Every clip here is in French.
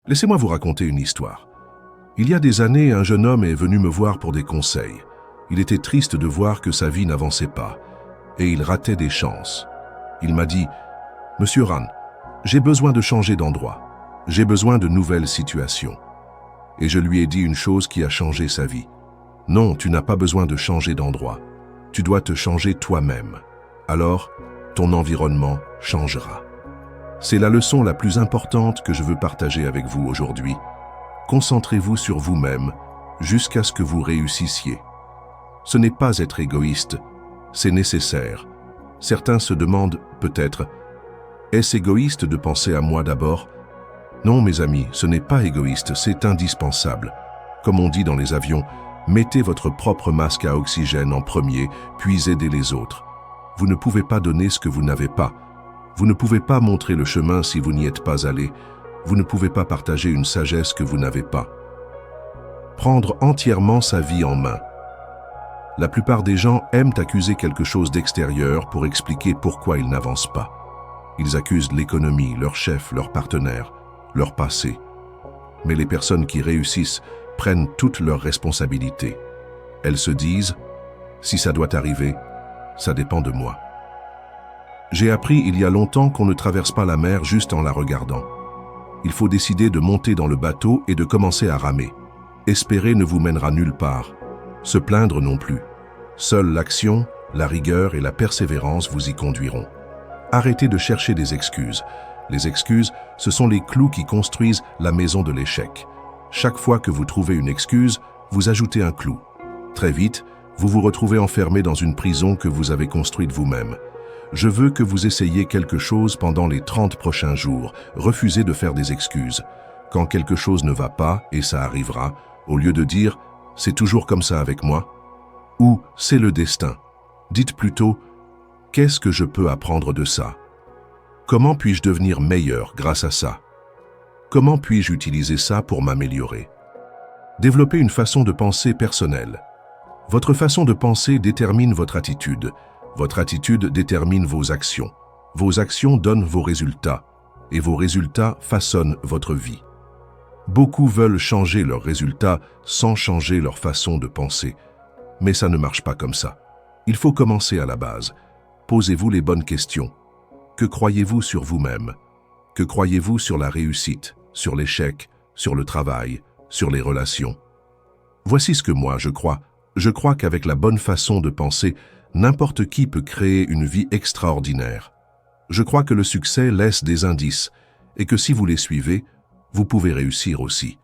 Laissez-moi vous raconter une histoire. Il y a des années, un jeune homme est venu me voir pour des conseils. Il était triste de voir que sa vie n'avançait pas, et il ratait des chances. Il m'a dit « Monsieur Ran, j'ai besoin de changer d'endroit. J'ai besoin de nouvelles situations. » Et je lui ai dit une chose qui a changé sa vie. « Non, tu n'as pas besoin de changer d'endroit. Tu dois te changer toi-même. Alors, ton environnement changera. » C'est la leçon la plus importante que je veux partager avec vous aujourd'hui. Concentrez-vous sur vous-même jusqu'à ce que vous réussissiez. Ce n'est pas être égoïste, c'est nécessaire. Certains se demandent peut-être, est-ce égoïste de penser à moi d'abord? Non, mes amis, ce n'est pas égoïste, c'est indispensable. Comme on dit dans les avions, mettez votre propre masque à oxygène en premier, puis aidez les autres. Vous ne pouvez pas donner ce que vous n'avez pas. Vous ne pouvez pas montrer le chemin si vous n'y êtes pas allé. Vous ne pouvez pas partager une sagesse que vous n'avez pas. Prendre entièrement sa vie en main. La plupart des gens aiment accuser quelque chose d'extérieur pour expliquer pourquoi ils n'avancent pas. Ils accusent l'économie, leur chef, leur partenaire, leur passé. Mais les personnes qui réussissent prennent toutes leurs responsabilités. Elles se disent « Si ça doit arriver, ça dépend de moi ». J'ai appris il y a longtemps qu'on ne traverse pas la mer juste en la regardant. Il faut décider de monter dans le bateau et de commencer à ramer. Espérer ne vous mènera nulle part. Se plaindre non plus. Seule l'action, la rigueur et la persévérance vous y conduiront. Arrêtez de chercher des excuses. Les excuses, ce sont les clous qui construisent la maison de l'échec. Chaque fois que vous trouvez une excuse, vous ajoutez un clou. Très vite, vous vous retrouvez enfermé dans une prison que vous avez construite vous-même. Je veux que vous essayiez quelque chose pendant les 30 prochains jours. Refusez de faire des excuses. Quand quelque chose ne va pas, et ça arrivera, au lieu de dire « c'est toujours comme ça avec moi » ou « c'est le destin », dites plutôt « qu'est-ce que je peux apprendre de ça » ? Comment puis-je devenir meilleur grâce à ça? Comment puis-je utiliser ça pour m'améliorer? Développez une façon de penser personnelle. Votre façon de penser détermine votre attitude. Votre attitude détermine vos actions. Vos actions donnent vos résultats. Et vos résultats façonnent votre vie. Beaucoup veulent changer leurs résultats sans changer leur façon de penser. Mais ça ne marche pas comme ça. Il faut commencer à la base. Posez-vous les bonnes questions. Que croyez-vous sur vous-même? Que croyez-vous sur la réussite, sur l'échec, sur le travail, sur les relations? Voici ce que moi je crois. Je crois qu'avec la bonne façon de penser, n'importe qui peut créer une vie extraordinaire. Je crois que le succès laisse des indices et que si vous les suivez, vous pouvez réussir aussi.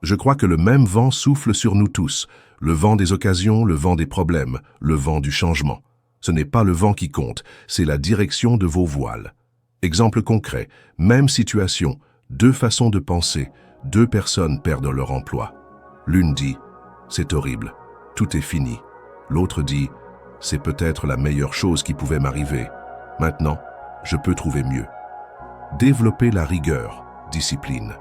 Je crois que le même vent souffle sur nous tous, le vent des occasions, le vent des problèmes, le vent du changement. Ce n'est pas le vent qui compte, c'est la direction de vos voiles. Exemple concret, même situation, deux façons de penser, deux personnes perdent leur emploi. L'une dit « c'est horrible, tout est fini ». L'autre dit « c'est peut-être la meilleure chose qui pouvait m'arriver. Maintenant, je peux trouver mieux. » Développez la rigueur, discipline.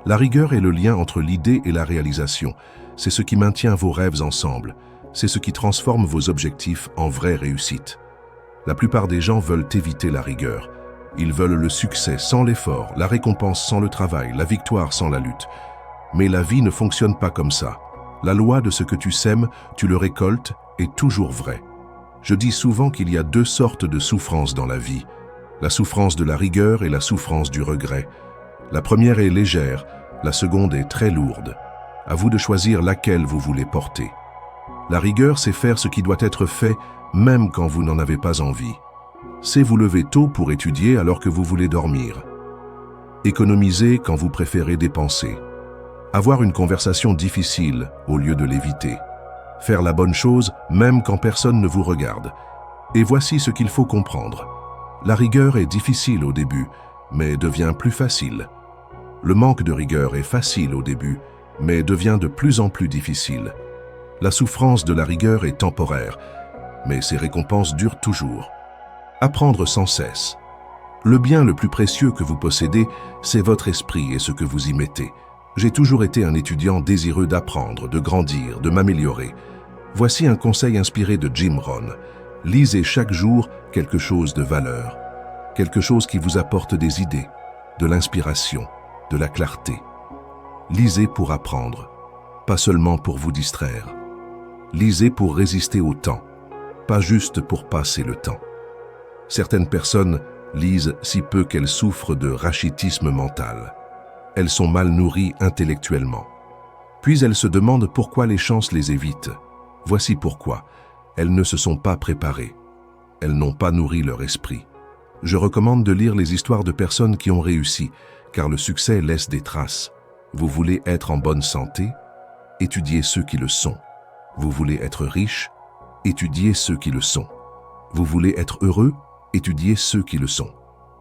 La rigueur est le lien entre l'idée et la réalisation. C'est ce qui maintient vos rêves ensemble. C'est ce qui transforme vos objectifs en vraie réussite. La plupart des gens veulent éviter la rigueur. Ils veulent le succès sans l'effort, la récompense sans le travail, la victoire sans la lutte. Mais la vie ne fonctionne pas comme ça. La loi de ce que tu sèmes, tu le récoltes, est toujours vraie. Je dis souvent qu'il y a deux sortes de souffrances dans la vie. La souffrance de la rigueur et la souffrance du regret. La première est légère, la seconde est très lourde. À vous de choisir laquelle vous voulez porter. La rigueur, c'est faire ce qui doit être fait, même quand vous n'en avez pas envie. C'est vous lever tôt pour étudier alors que vous voulez dormir. Économiser quand vous préférez dépenser. Avoir une conversation difficile au lieu de l'éviter. Faire la bonne chose même quand personne ne vous regarde. Et voici ce qu'il faut comprendre. La rigueur est difficile au début, mais devient plus facile. Le manque de rigueur est facile au début, mais devient de plus en plus difficile. La souffrance de la rigueur est temporaire, mais ses récompenses durent toujours. Apprendre sans cesse. Le bien le plus précieux que vous possédez, c'est votre esprit et ce que vous y mettez. J'ai toujours été un étudiant désireux d'apprendre, de grandir, de m'améliorer. Voici un conseil inspiré de Jim Rohn. Lisez chaque jour quelque chose de valeur. Quelque chose qui vous apporte des idées, de l'inspiration, de la clarté. Lisez pour apprendre, pas seulement pour vous distraire. Lisez pour résister au temps, pas juste pour passer le temps. Certaines personnes lisent si peu qu'elles souffrent de rachitisme mental. Elles sont mal nourries intellectuellement. Puis elles se demandent pourquoi les chances les évitent. Voici pourquoi. Elles ne se sont pas préparées. Elles n'ont pas nourri leur esprit. Je recommande de lire les histoires de personnes qui ont réussi, car le succès laisse des traces. Vous voulez être en bonne santé? Étudiez ceux qui le sont. Vous voulez être riche? Étudiez ceux qui le sont. Vous voulez être heureux? Étudiez ceux qui le sont.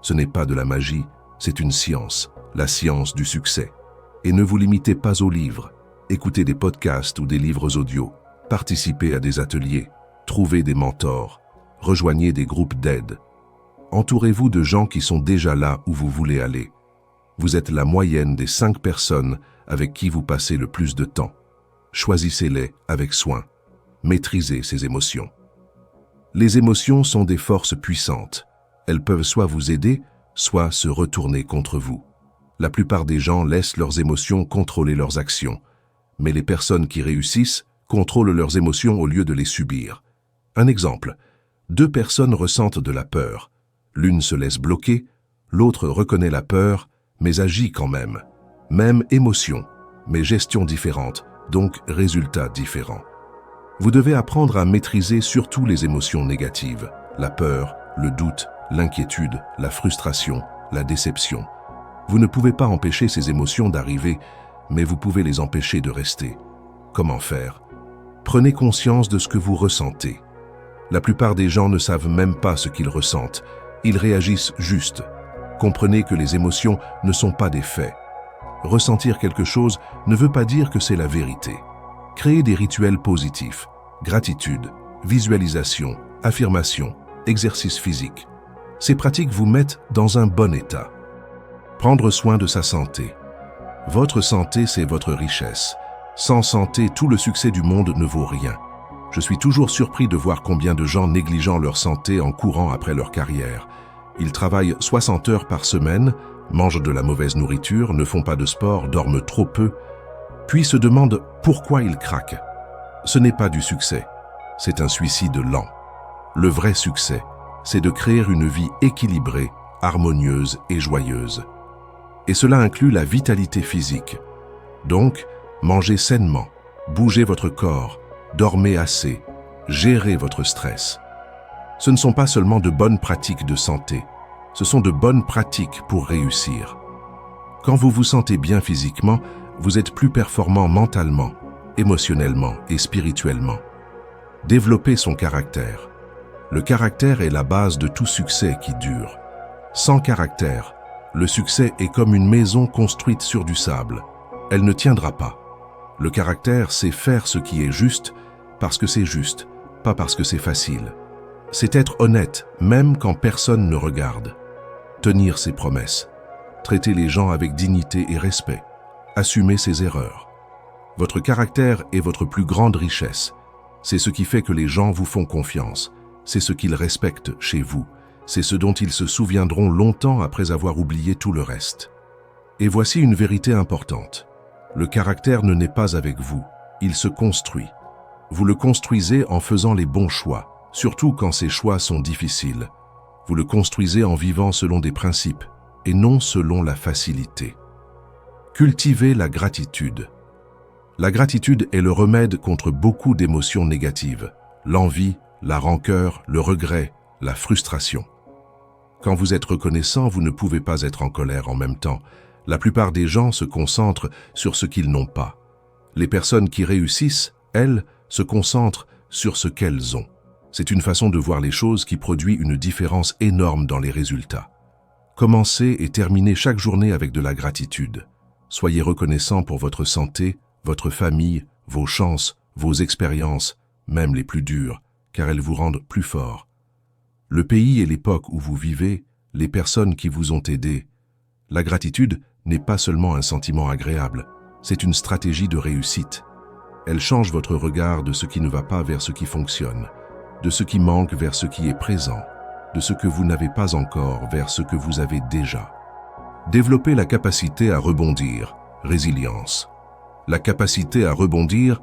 Ce n'est pas de la magie, c'est une science, la science du succès. Et ne vous limitez pas aux livres. Écoutez des podcasts ou des livres audio. Participez à des ateliers. Trouvez des mentors. Rejoignez des groupes d'aide. Entourez-vous de gens qui sont déjà là où vous voulez aller. Vous êtes la moyenne des 5 personnes avec qui vous passez le plus de temps. Choisissez-les avec soin. Maîtrisez ces émotions. Les émotions sont des forces puissantes. Elles peuvent soit vous aider, soit se retourner contre vous. La plupart des gens laissent leurs émotions contrôler leurs actions. Mais les personnes qui réussissent contrôlent leurs émotions au lieu de les subir. Un exemple. 2 personnes ressentent de la peur. L'une se laisse bloquer, l'autre reconnaît la peur, mais agit quand même. Même émotion, mais gestion différente, donc résultat différent. Vous devez apprendre à maîtriser surtout les émotions négatives, la peur, le doute, l'inquiétude, la frustration, la déception. Vous ne pouvez pas empêcher ces émotions d'arriver, mais vous pouvez les empêcher de rester. Comment faire? Prenez conscience de ce que vous ressentez. La plupart des gens ne savent même pas ce qu'ils ressentent. Ils réagissent juste. Comprenez que les émotions ne sont pas des faits. Ressentir quelque chose ne veut pas dire que c'est la vérité. Créez des rituels positifs, gratitude, visualisation, affirmation, exercice physique. Ces pratiques vous mettent dans un bon état. Prendre soin de sa santé. Votre santé, c'est votre richesse. Sans santé, tout le succès du monde ne vaut rien. Je suis toujours surpris de voir combien de gens négligent leur santé en courant après leur carrière. Ils travaillent 60 heures par semaine, mangent de la mauvaise nourriture, ne font pas de sport, dorment trop peu, puis se demandent pourquoi ils craquent. Ce n'est pas du succès, c'est un suicide lent. Le vrai succès, c'est de créer une vie équilibrée, harmonieuse et joyeuse. Et cela inclut la vitalité physique. Donc, mangez sainement, bougez votre corps, dormez assez, gérez votre stress. Ce ne sont pas seulement de bonnes pratiques de santé, ce sont de bonnes pratiques pour réussir. Quand vous vous sentez bien physiquement, vous êtes plus performant mentalement, émotionnellement et spirituellement. Développez son caractère. Le caractère est la base de tout succès qui dure. Sans caractère, le succès est comme une maison construite sur du sable. Elle ne tiendra pas. Le caractère, c'est faire ce qui est juste parce que c'est juste, pas parce que c'est facile. C'est être honnête, même quand personne ne regarde. Tenir ses promesses. Traiter les gens avec dignité et respect. Assumer ses erreurs. Votre caractère est votre plus grande richesse. C'est ce qui fait que les gens vous font confiance. C'est ce qu'ils respectent chez vous. C'est ce dont ils se souviendront longtemps après avoir oublié tout le reste. Et voici une vérité importante. Le caractère ne naît pas avec vous, il se construit. Vous le construisez en faisant les bons choix, surtout quand ces choix sont difficiles. Vous le construisez en vivant selon des principes et non selon la facilité. Cultivez la gratitude. La gratitude est le remède contre beaucoup d'émotions négatives, l'envie, la rancœur, le regret, la frustration. Quand vous êtes reconnaissant, vous ne pouvez pas être en colère en même temps. La plupart des gens se concentrent sur ce qu'ils n'ont pas. Les personnes qui réussissent, elles, se concentrent sur ce qu'elles ont. C'est une façon de voir les choses qui produit une différence énorme dans les résultats. Commencez et terminez chaque journée avec de la gratitude. Soyez reconnaissant pour votre santé, votre famille, vos chances, vos expériences, même les plus dures, car elles vous rendent plus forts. Le pays et l'époque où vous vivez, les personnes qui vous ont aidé. La gratitude n'est pas seulement un sentiment agréable, c'est une stratégie de réussite. Elle change votre regard de ce qui ne va pas vers ce qui fonctionne, de ce qui manque vers ce qui est présent, de ce que vous n'avez pas encore vers ce que vous avez déjà. Développez la capacité à rebondir, résilience. La capacité à rebondir,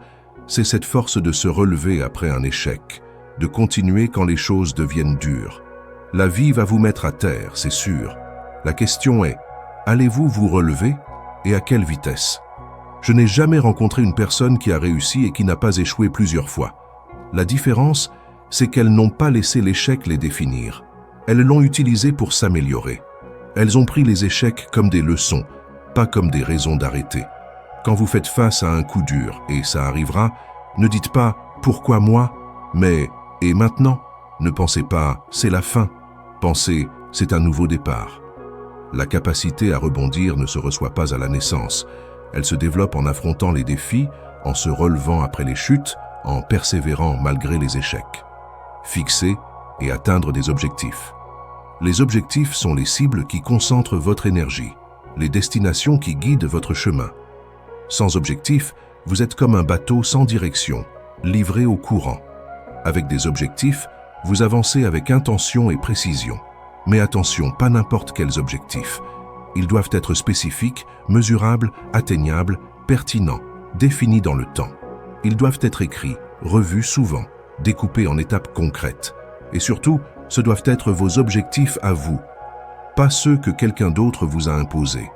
c'est cette force de se relever après un échec, de continuer quand les choses deviennent dures. La vie va vous mettre à terre, c'est sûr. La question est, allez-vous vous relever et à quelle vitesse? Je n'ai jamais rencontré une personne qui a réussi et qui n'a pas échoué plusieurs fois. La différence, c'est qu'elles n'ont pas laissé l'échec les définir. Elles l'ont utilisé pour s'améliorer. Elles ont pris les échecs comme des leçons, pas comme des raisons d'arrêter. Quand vous faites face à un coup dur, et ça arrivera, ne dites pas « pourquoi moi ?» mais « et maintenant ?» Ne pensez pas « c'est la fin », pensez « c'est un nouveau départ ». La capacité à rebondir ne se reçoit pas à la naissance. Elle se développe en affrontant les défis, en se relevant après les chutes, en persévérant malgré les échecs. Fixer et atteindre des objectifs. Les objectifs sont les cibles qui concentrent votre énergie, les destinations qui guident votre chemin. Sans objectif, vous êtes comme un bateau sans direction, livré au courant. Avec des objectifs, vous avancez avec intention et précision. Mais attention, pas n'importe quels objectifs. Ils doivent être spécifiques, mesurables, atteignables, pertinents, définis dans le temps. Ils doivent être écrits, revus souvent, découpés en étapes concrètes. Et surtout, ce doivent être vos objectifs à vous, pas ceux que quelqu'un d'autre vous a imposés.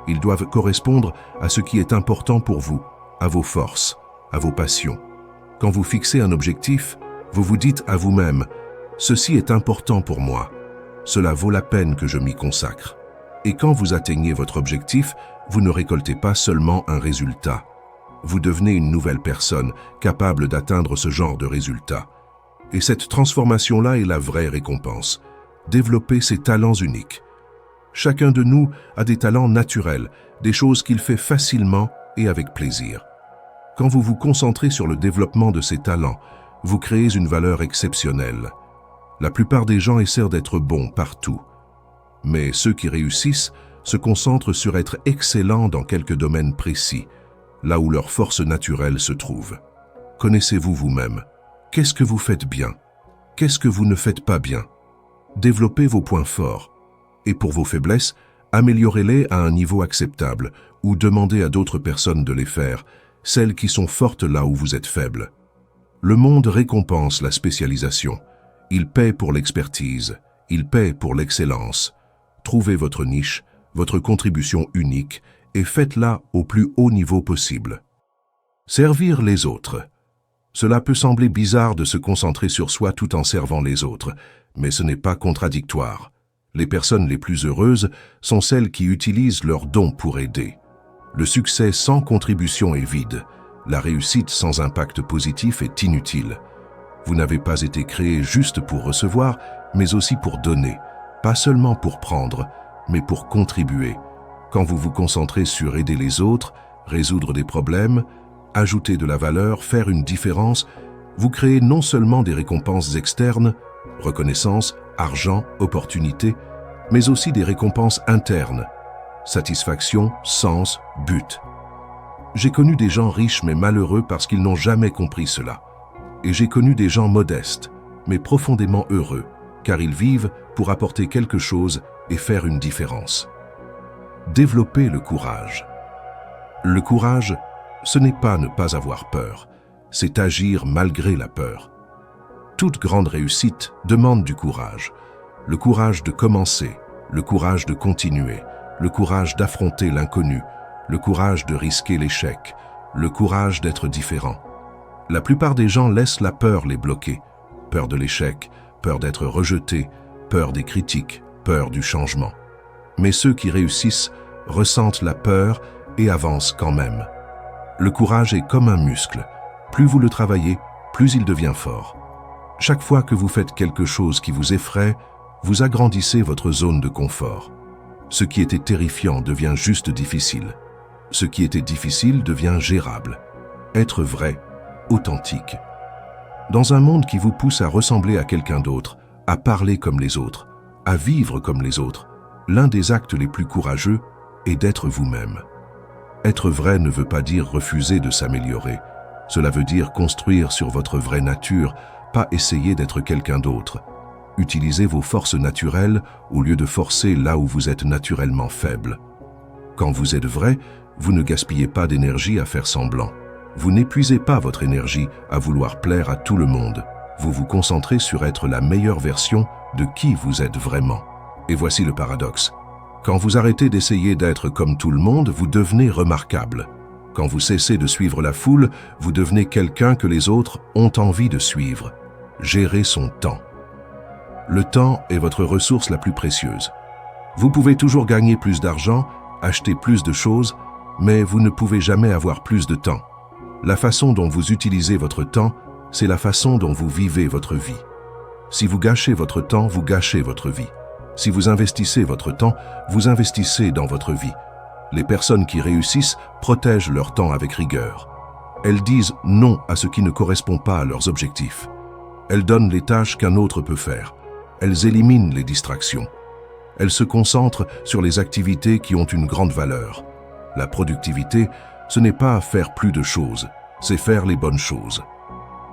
Ils doivent correspondre à ce qui est important pour vous, à vos forces, à vos passions. Quand vous fixez un objectif, vous vous dites à vous-même « Ceci est important pour moi. Cela vaut la peine que je m'y consacre. » Et quand vous atteignez votre objectif, vous ne récoltez pas seulement un résultat. Vous devenez une nouvelle personne, capable d'atteindre ce genre de résultat. Et cette transformation-là est la vraie récompense. Développer ses talents uniques. Chacun de nous a des talents naturels, des choses qu'il fait facilement et avec plaisir. Quand vous vous concentrez sur le développement de ces talents, vous créez une valeur exceptionnelle. La plupart des gens essaient d'être bons partout. Mais ceux qui réussissent se concentrent sur être excellents dans quelques domaines précis, là où leur force naturelle se trouve. Connaissez-vous vous-même? Qu'est-ce que vous faites bien? Qu'est-ce que vous ne faites pas bien? Développez vos points forts. Et pour vos faiblesses, améliorez-les à un niveau acceptable ou demandez à d'autres personnes de les faire, celles qui sont fortes là où vous êtes faible. Le monde récompense la spécialisation. Il paie pour l'expertise. Il paie pour l'excellence. Trouvez votre niche, votre contribution unique et faites-la au plus haut niveau possible. Servir les autres. Cela peut sembler bizarre de se concentrer sur soi tout en servant les autres, mais ce n'est pas contradictoire. Les personnes les plus heureuses sont celles qui utilisent leurs dons pour aider. Le succès sans contribution est vide. La réussite sans impact positif est inutile. Vous n'avez pas été créé juste pour recevoir, mais aussi pour donner. Pas seulement pour prendre, mais pour contribuer. Quand vous vous concentrez sur aider les autres, résoudre des problèmes, ajouter de la valeur, faire une différence, vous créez non seulement des récompenses externes, reconnaissance, argent, opportunités, mais aussi des récompenses internes, satisfaction, sens, but. J'ai connu des gens riches mais malheureux parce qu'ils n'ont jamais compris cela. Et j'ai connu des gens modestes, mais profondément heureux, car ils vivent pour apporter quelque chose et faire une différence. Développer le courage. Le courage, ce n'est pas ne pas avoir peur, c'est agir malgré la peur. Toute grande réussite demande du courage. Le courage de commencer, le courage de continuer, le courage d'affronter l'inconnu, le courage de risquer l'échec, le courage d'être différent. La plupart des gens laissent la peur les bloquer. Peur de l'échec, peur d'être rejeté, peur des critiques, peur du changement. Mais ceux qui réussissent ressentent la peur et avancent quand même. Le courage est comme un muscle. Plus vous le travaillez, plus il devient fort. Chaque fois que vous faites quelque chose qui vous effraie, vous agrandissez votre zone de confort. Ce qui était terrifiant devient juste difficile. Ce qui était difficile devient gérable. Être vrai, authentique. Dans un monde qui vous pousse à ressembler à quelqu'un d'autre, à parler comme les autres, à vivre comme les autres, l'un des actes les plus courageux est d'être vous-même. Être vrai ne veut pas dire refuser de s'améliorer. Cela veut dire construire sur votre vraie nature, pas essayer d'être quelqu'un d'autre. Utilisez vos forces naturelles au lieu de forcer là où vous êtes naturellement faible. Quand vous êtes vrai, Vous ne gaspillez pas d'énergie à faire semblant. Vous n'épuisez pas votre énergie à vouloir plaire à tout le monde. Vous vous concentrez sur être la meilleure version de qui vous êtes vraiment. Et voici le paradoxe. Quand vous arrêtez d'essayer d'être comme tout le monde, vous devenez remarquable. Quand vous cessez de suivre la foule, vous devenez quelqu'un que les autres ont envie de suivre. Gérez son temps. Le temps est votre ressource la plus précieuse. Vous pouvez toujours gagner plus d'argent, acheter plus de choses, mais vous ne pouvez jamais avoir plus de temps. La façon dont vous utilisez votre temps, c'est la façon dont vous vivez votre vie. Si vous gâchez votre temps, vous gâchez votre vie. Si vous investissez votre temps, vous investissez dans votre vie. Les personnes qui réussissent protègent leur temps avec rigueur. Elles disent non à ce qui ne correspond pas à leurs objectifs. Elles donnent les tâches qu'un autre peut faire. Elles éliminent les distractions. Elles se concentrent sur les activités qui ont une grande valeur. La productivité, ce n'est pas faire plus de choses, c'est faire les bonnes choses.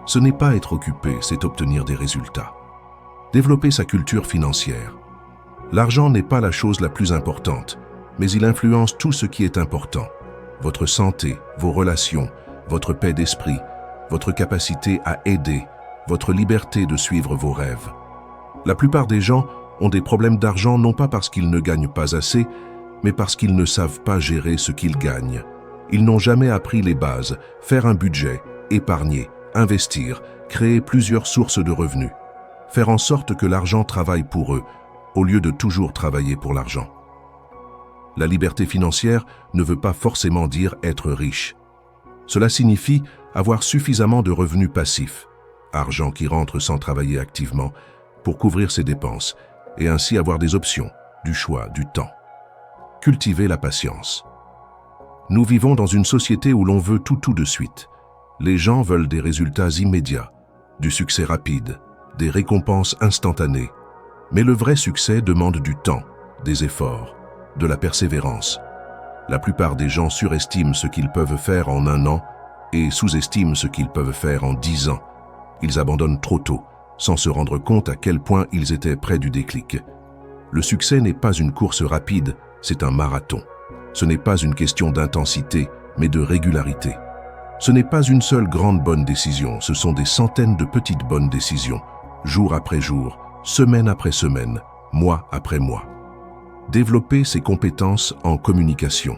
Ce n'est pas être occupé, c'est obtenir des résultats. Développer sa culture financière. L'argent n'est pas la chose la plus importante, mais il influence tout ce qui est important. Votre santé, vos relations, votre paix d'esprit, votre capacité à aider, votre liberté de suivre vos rêves. La plupart des gens ont des problèmes d'argent non pas parce qu'ils ne gagnent pas assez, mais parce qu'ils ne savent pas gérer ce qu'ils gagnent. Ils n'ont jamais appris les bases, faire un budget, épargner, investir, créer plusieurs sources de revenus. Faire en sorte que l'argent travaille pour eux, au lieu de toujours travailler pour l'argent. La liberté financière ne veut pas forcément dire être riche. Cela signifie avoir suffisamment de revenus passifs, argent qui rentre sans travailler activement, pour couvrir ses dépenses, et ainsi avoir des options, du choix, du temps. Cultiver la patience. Nous vivons dans une société où l'on veut tout de suite. Les gens veulent des résultats immédiats, du succès rapide, des récompenses instantanées. Mais le vrai succès demande du temps, des efforts, de la persévérance. La plupart des gens surestiment ce qu'ils peuvent faire en 1 an et sous-estiment ce qu'ils peuvent faire en 10 ans. Ils abandonnent trop tôt, sans se rendre compte à quel point ils étaient près du déclic. Le succès n'est pas une course rapide, c'est un marathon. Ce n'est pas une question d'intensité, mais de régularité. Ce n'est pas une seule grande bonne décision, ce sont des centaines de petites bonnes décisions, jour après jour, semaine après semaine, mois après mois. Développez ses compétences en communication.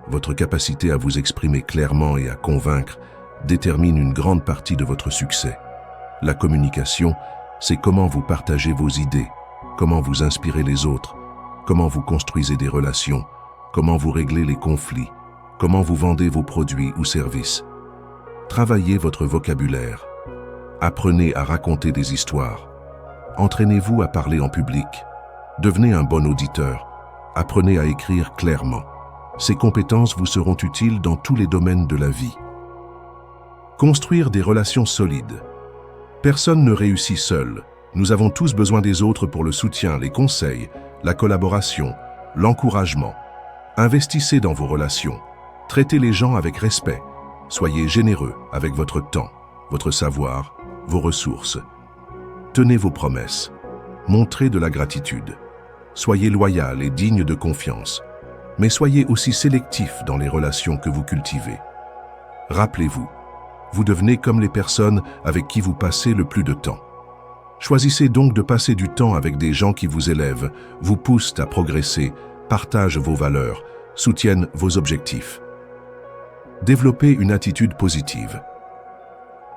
Votre capacité à vous exprimer clairement et à convaincre détermine une grande partie de votre succès. La communication, c'est comment vous partagez vos idées, comment vous inspirez les autres, comment vous construisez des relations, comment vous réglez les conflits, comment vous vendez vos produits ou services. Travaillez votre vocabulaire. Apprenez à raconter des histoires. Entraînez-vous à parler en public. Devenez un bon auditeur. Apprenez à écrire clairement. Ces compétences vous seront utiles dans tous les domaines de la vie. Construire des relations solides. Personne ne réussit seul. Nous avons tous besoin des autres pour le soutien, les conseils, la collaboration, l'encouragement. Investissez dans vos relations. Traitez les gens avec respect. Soyez généreux avec votre temps, votre savoir, vos ressources. Tenez vos promesses. Montrez de la gratitude. Soyez loyal et digne de confiance. Mais soyez aussi sélectif dans les relations que vous cultivez. Rappelez-vous, vous devenez comme les personnes avec qui vous passez le plus de temps. Choisissez donc de passer du temps avec des gens qui vous élèvent, vous poussent à progresser, partagent vos valeurs, soutiennent vos objectifs. Développez une attitude positive.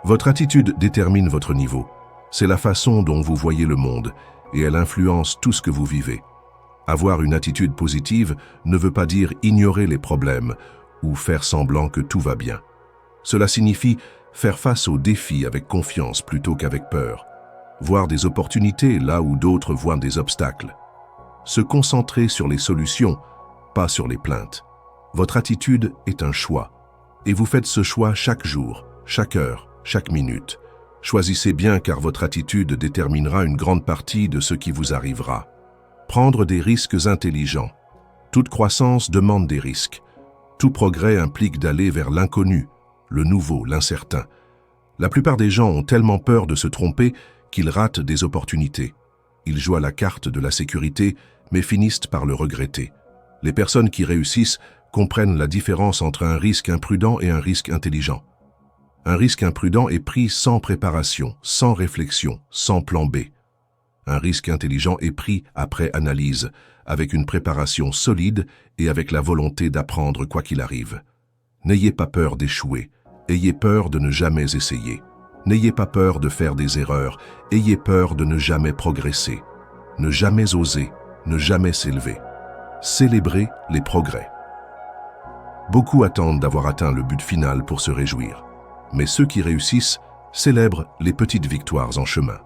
Votre attitude détermine votre niveau. C'est la façon dont vous voyez le monde et elle influence tout ce que vous vivez. Avoir une attitude positive ne veut pas dire ignorer les problèmes ou faire semblant que tout va bien. Cela signifie faire face aux défis avec confiance plutôt qu'avec peur. Voir des opportunités là où d'autres voient des obstacles. Se concentrer sur les solutions, pas sur les plaintes. Votre attitude est un choix. Et vous faites ce choix chaque jour, chaque heure, chaque minute. Choisissez bien car votre attitude déterminera une grande partie de ce qui vous arrivera. Prendre des risques intelligents. Toute croissance demande des risques. Tout progrès implique d'aller vers l'inconnu, le nouveau, l'incertain. La plupart des gens ont tellement peur de se tromper qu'ils ratent des opportunités. Ils jouent à la carte de la sécurité, mais finissent par le regretter. Les personnes qui réussissent comprennent la différence entre un risque imprudent et un risque intelligent. Un risque imprudent est pris sans préparation, sans réflexion, sans plan B. Un risque intelligent est pris après analyse, avec une préparation solide et avec la volonté d'apprendre quoi qu'il arrive. N'ayez pas peur d'échouer, ayez peur de ne jamais essayer. N'ayez pas peur de faire des erreurs, ayez peur de ne jamais progresser. Ne jamais oser, ne jamais s'élever. Célébrez les progrès. Beaucoup attendent d'avoir atteint le but final pour se réjouir. Mais ceux qui réussissent célèbrent les petites victoires en chemin.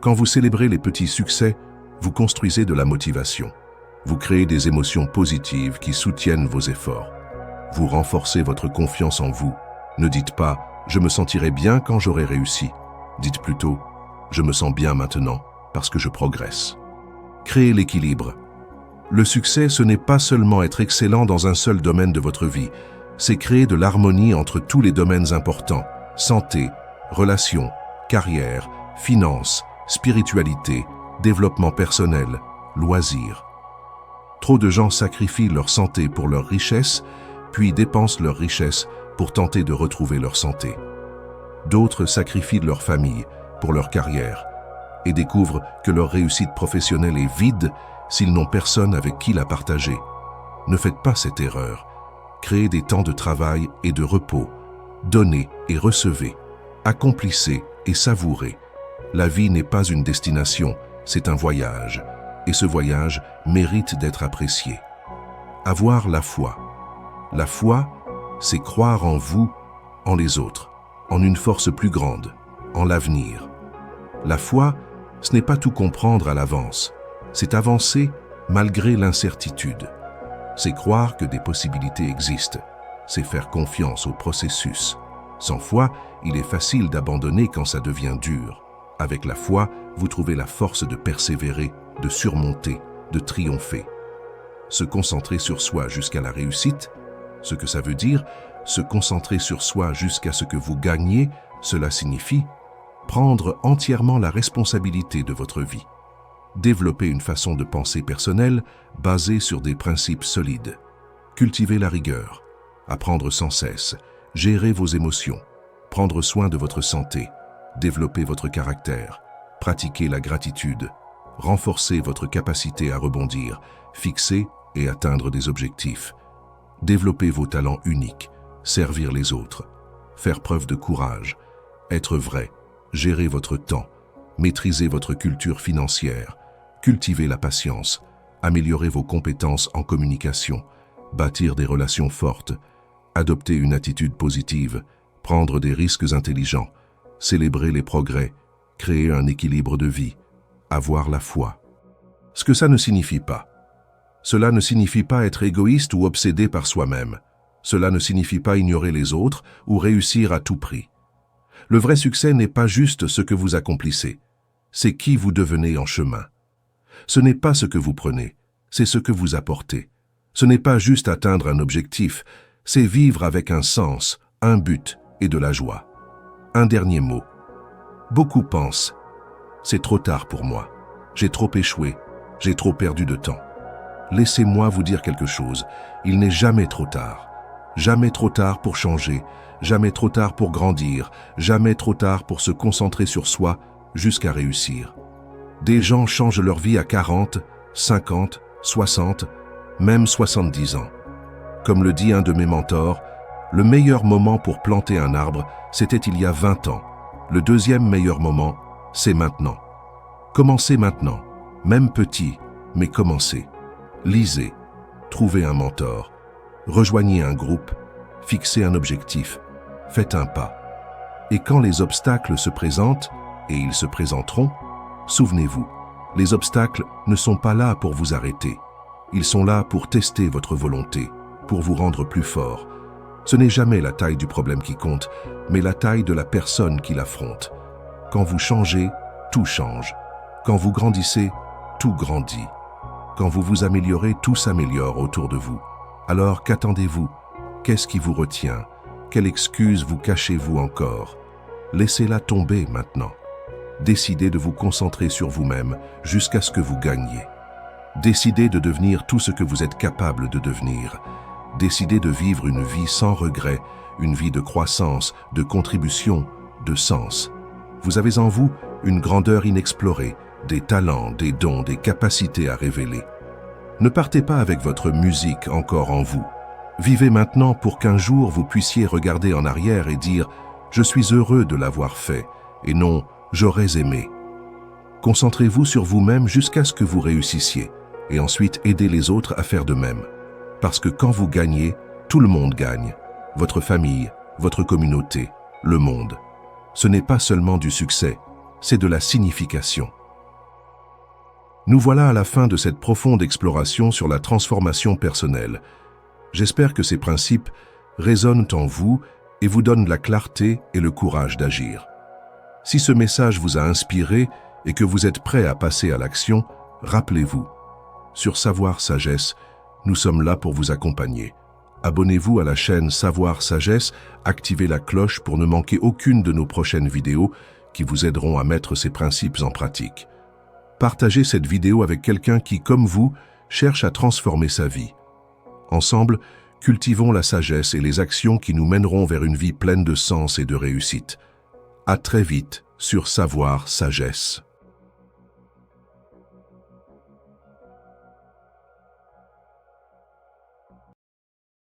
Quand vous célébrez les petits succès, vous construisez de la motivation. Vous créez des émotions positives qui soutiennent vos efforts. Vous renforcez votre confiance en vous. Ne dites pas « je me sentirai bien quand j'aurai réussi ». Dites plutôt « je me sens bien maintenant parce que je progresse ». Créez l'équilibre. Le succès, ce n'est pas seulement être excellent dans un seul domaine de votre vie, c'est créer de l'harmonie entre tous les domaines importants, santé, relations, carrière, finances, spiritualité, développement personnel, loisirs. Trop de gens sacrifient leur santé pour leur richesse, puis dépensent leur richesse pour tenter de retrouver leur santé. D'autres sacrifient leur famille pour leur carrière et découvrent que leur réussite professionnelle est vide s'ils n'ont personne avec qui la partager. Ne faites pas cette erreur. Créez des temps de travail et de repos. Donnez et recevez. Accomplissez et savourez. La vie n'est pas une destination, c'est un voyage. Et ce voyage mérite d'être apprécié. Avoir la foi. La foi, c'est croire en vous, en les autres, en une force plus grande, en l'avenir. La foi, ce n'est pas tout comprendre à l'avance. C'est avancer malgré l'incertitude. C'est croire que des possibilités existent. C'est faire confiance au processus. Sans foi, il est facile d'abandonner quand ça devient dur. Avec la foi, vous trouvez la force de persévérer, de surmonter, de triompher. Se concentrer sur soi jusqu'à la réussite, ce que ça veut dire, se concentrer sur soi jusqu'à ce que vous gagnez, cela signifie prendre entièrement la responsabilité de votre vie. Développer une façon de penser personnelle basée sur des principes solides. Cultiver la rigueur, apprendre sans cesse, gérer vos émotions, prendre soin de votre santé, développer votre caractère, pratiquer la gratitude, renforcer votre capacité à rebondir, fixer et atteindre des objectifs, développer vos talents uniques, servir les autres, faire preuve de courage, être vrai, gérer votre temps, maîtriser votre culture financière, cultiver la patience, améliorer vos compétences en communication, bâtir des relations fortes, adopter une attitude positive, prendre des risques intelligents, célébrer les progrès, créer un équilibre de vie, avoir la foi. Ce que ça ne signifie pas. Cela ne signifie pas être égoïste ou obsédé par soi-même. Cela ne signifie pas ignorer les autres ou réussir à tout prix. Le vrai succès n'est pas juste ce que vous accomplissez, c'est qui vous devenez en chemin. Ce n'est pas ce que vous prenez, c'est ce que vous apportez. Ce n'est pas juste atteindre un objectif, c'est vivre avec un sens, un but et de la joie. Un dernier mot. Beaucoup pensent « c'est trop tard pour moi, j'ai trop échoué, j'ai trop perdu de temps ». Laissez-moi vous dire quelque chose, il n'est jamais trop tard. Jamais trop tard pour changer, jamais trop tard pour grandir, jamais trop tard pour se concentrer sur soi jusqu'à réussir. Des gens changent leur vie à 40, 50, 60, même 70 ans. Comme le dit un de mes mentors, le meilleur moment pour planter un arbre, c'était il y a 20 ans. Le deuxième meilleur moment, c'est maintenant. Commencez maintenant, même petit, mais commencez. Lisez, trouvez un mentor, rejoignez un groupe, fixez un objectif, faites un pas. Et quand les obstacles se présentent, et ils se présenteront, souvenez-vous, les obstacles ne sont pas là pour vous arrêter. Ils sont là pour tester votre volonté, pour vous rendre plus fort. Ce n'est jamais la taille du problème qui compte, mais la taille de la personne qui l'affronte. Quand vous changez, tout change. Quand vous grandissez, tout grandit. Quand vous vous améliorez, tout s'améliore autour de vous. Alors qu'attendez-vous? Qu'est-ce qui vous retient? Quelle excuse vous cachez-vous encore? Laissez-la tomber maintenant. Décidez de vous concentrer sur vous-même jusqu'à ce que vous gagniez. Décidez de devenir tout ce que vous êtes capable de devenir. Décidez de vivre une vie sans regret, une vie de croissance, de contribution, de sens. Vous avez en vous une grandeur inexplorée, des talents, des dons, des capacités à révéler. Ne partez pas avec votre musique encore en vous. Vivez maintenant pour qu'un jour vous puissiez regarder en arrière et dire « Je suis heureux de l'avoir fait » et non « J'aurais aimé ». Concentrez-vous sur vous-même jusqu'à ce que vous réussissiez et ensuite aidez les autres à faire de même. Parce que quand vous gagnez, tout le monde gagne. Votre famille, votre communauté, le monde. Ce n'est pas seulement du succès, c'est de la signification. Nous voilà à la fin de cette profonde exploration sur la transformation personnelle. J'espère que ces principes résonnent en vous et vous donnent la clarté et le courage d'agir. Si ce message vous a inspiré et que vous êtes prêt à passer à l'action, rappelez-vous, sur Savoir Sagesse, nous sommes là pour vous accompagner. Abonnez-vous à la chaîne Savoir Sagesse, activez la cloche pour ne manquer aucune de nos prochaines vidéos qui vous aideront à mettre ces principes en pratique. Partagez cette vidéo avec quelqu'un qui, comme vous, cherche à transformer sa vie. Ensemble, cultivons la sagesse et les actions qui nous mèneront vers une vie pleine de sens et de réussite. À très vite sur Savoir Sagesse.